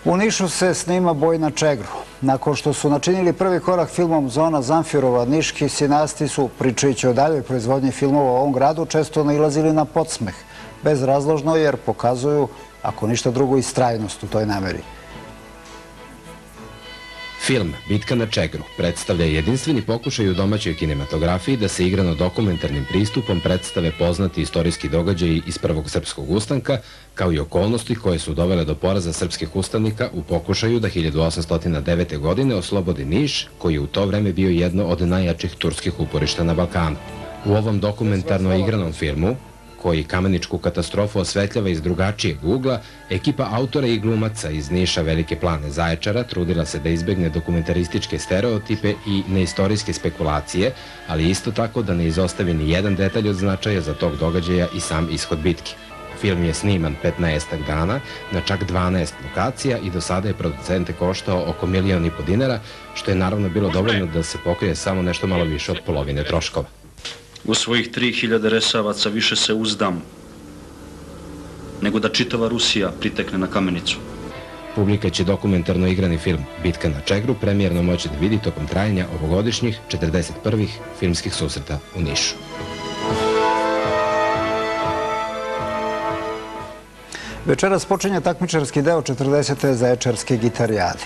U Nišu se snima Boj na Čegru. Nakon što su načinili prvi korak filmom Zona Zamfirova, niški sinasti su, pričajući o daljoj proizvodnji filmova u ovom gradu, često nailazili na podsmeh. Bezrazložno jer pokazuju, ako ništa drugo, istrajnost u toj nameri. Film Bitka na Čegru predstavlja jedinstveni pokušaj u domaćoj kinematografiji da se igrano-dokumentarnim pristupom predstave poznati istorijski događaji iz Prvog srpskog ustanka, kao i okolnosti koje su dovele do poraza srpskih ustanika u pokušaju da 1809. godine oslobodi Niš, koji je u to vreme bio jedno od najjačih turskih uporišta na Balkanu. U ovom dokumentarno igranom filmu, koji kameničku katastrofu osvetljava iz drugačijeg ugla, ekipa autora i glumaca iz Niša, Velike Plane, Zaječara trudila se da izbegne dokumentarističke stereotipe i neistorijske spekulacije, ali isto tako da ne izostavi ni jedan detalj od značaja za tog događaja i sam ishod bitke. Film je sniman 15 dana na čak 12 lokacija i do sada je producente koštao oko 1,5 miliona dinara, što je naravno bilo dovoljno da se pokrije samo nešto malo više od polovine troškova. U svojih 3000 resavaca više se uzdam nego da čitava Rusija pritekne na Kamenicu. Publika će dokumentarno igrani film Bitka na Čegru premijerno moći da vidi tokom trajanja ovogodišnjih 41. filmskih susreta u Nišu. Večeras počinje takmičarski deo 40. Zaječarske gitarijade.